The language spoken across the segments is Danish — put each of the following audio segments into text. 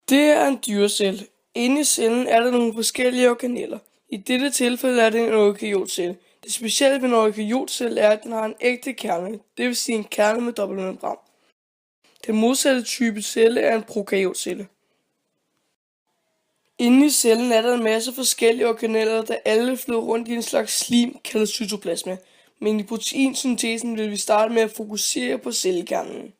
Det er en dyrecelle. Inde i cellen er der nogle forskellige organeller. I dette tilfælde er det en eukaryotcelle. Det specielle ved en eukaryotcelle er, at den har en ægte kerne, det vil sige en kerne med dobbeltmembran. Den modsatte type celle er en prokaryotcelle. Inde i cellen er der en masse forskellige organeller, der alle flyder rundt i en slags slim kaldet cytoplasma. Men i proteinsyntesen vil vi starte med at fokusere på cellekernen.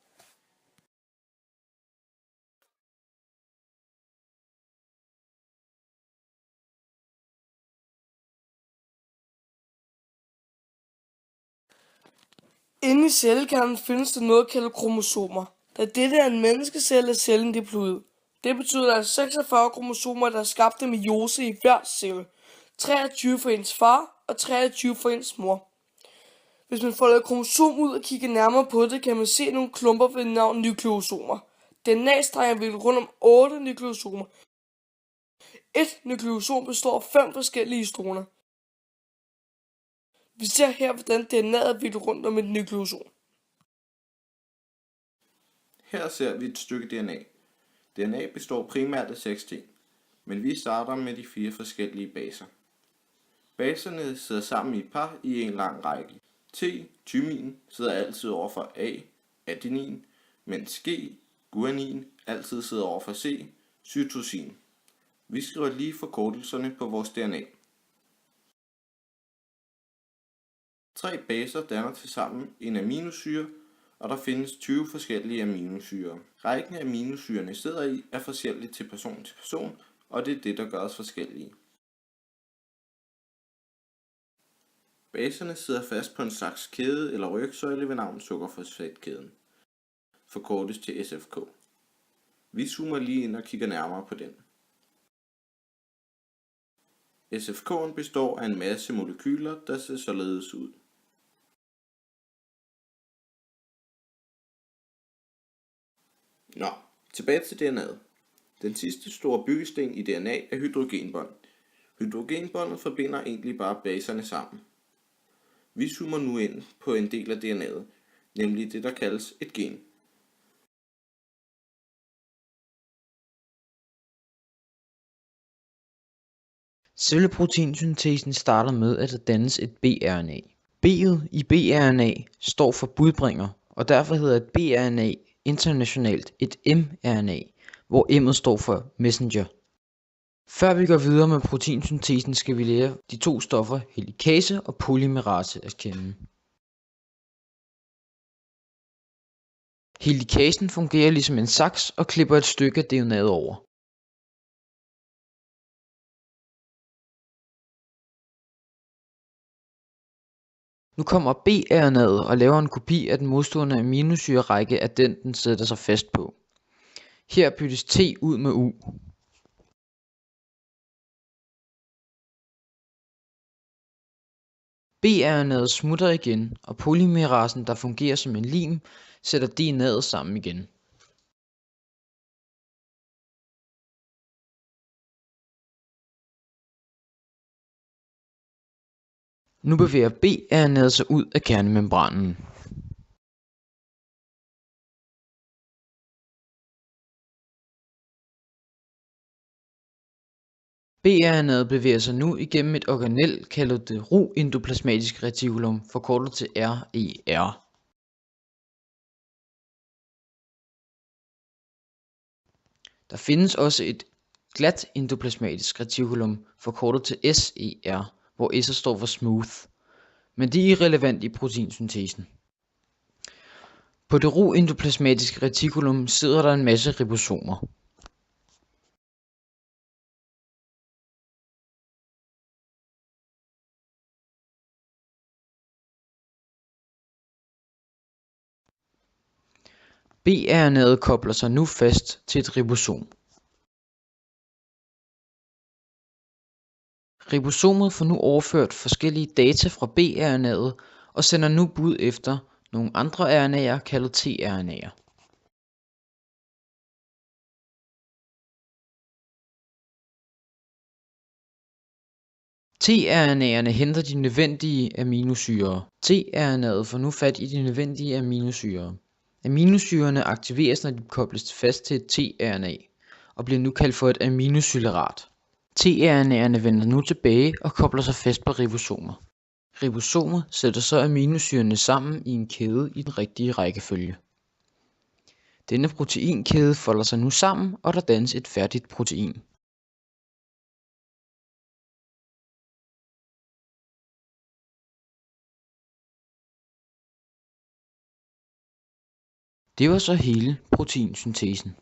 Inde i cellekernen findes der noget kaldet kromosomer. Da dette er en menneskecelle, er cellen diploid. Det betyder, at der er 46 kromosomer, der er skabt af meiose i hver celle. 23 for ens far og 23 for ens mor. Hvis man folder et kromosom ud og kigger nærmere på det, kan man se nogle klumper ved navn nukleosomer. DNA-streng er viklet rundt om 8 nukleosomer. Et nukleosom består af 5 forskellige histroner. Vi ser her, hvordan DNA'et er viklet rundt om et nukleosom. Her ser vi et stykke DNA. DNA består primært af 6 ting, men vi starter med de 4 forskellige baser. Baserne sidder sammen i et par i en lang række. T, tymin, sidder altid over for A, adenin, mens G, guanin, altid sidder over for C, cytosin. Vi skriver lige forkortelserne på vores DNA. 3 baser danner tilsammen en aminosyre, og der findes 20 forskellige aminosyrer. Rækken af aminosyrerne sidder i er forskellig til person, og det er det, der gør os forskellige. Baserne sidder fast på en slags kæde eller rygsøjle ved navn sukkerfosfatkæden, forkortes til SFK. Vi zoomer lige ind og kigger nærmere på den. SFK'en består af en masse molekyler, der ser således ud. Nå, tilbage til DNA'et. Den sidste store byggesten i DNA er hydrogenbånd. Hydrogenbåndet forbinder egentlig bare baserne sammen. Vi zoomer nu ind på en del af DNA'et, nemlig det der kaldes et gen. Selve proteinsyntesen starter med, at der dannes et bRNA. B'et i bRNA står for budbringer, og derfor hedder et bRNA internationalt et mRNA, hvor M'et står for messenger. Før vi går videre med proteinsyntesen, skal vi lære de 2 stoffer helikase og polymerase at kende. Helikasen fungerer ligesom en saks og klipper et stykke af DNA'et over. Nu kommer bRNA'et og laver en kopi af den modstående aminosyrerække af den sætter sig fast på. Her byttes T ud med U. bRNA'et smutter igen, og polymerasen, der fungerer som en lim, sætter DNA'et sammen igen. Nu bevæger bRNA'et sig ud af kernemembranen. bRNA'et bevæger sig nu igennem et organel kaldet det ru-endoplasmatiske retikulum, forkortet til RER. Der findes også et glat endoplasmatisk retikulum, forkortet til SER, hvor S'et står for smooth, men det er irrelevant i proteinsyntesen. På det ru-endoplasmatiske retikulum sidder der en masse ribosomer. bRNA'et kobler sig nu fast til et ribosom. Ribosomet får nu overført forskellige data fra bRNA'et og sender nu bud efter nogle andre RNA'er kaldet tRNA'er. tRNA'erne henter de nødvendige aminosyrer. tRNA'et får nu fat i de nødvendige aminosyrer. Aminosyrerne aktiveres, når de kobles fast til et tRNA, og bliver nu kaldt for et aminosyrerat. tRNA'erne vender nu tilbage og kobler sig fast på ribosomer. Ribosomer sætter så aminosyrene sammen i en kæde i den rigtige rækkefølge. Denne proteinkæde folder sig nu sammen, og der dannes et færdigt protein. Det var så hele proteinsyntesen.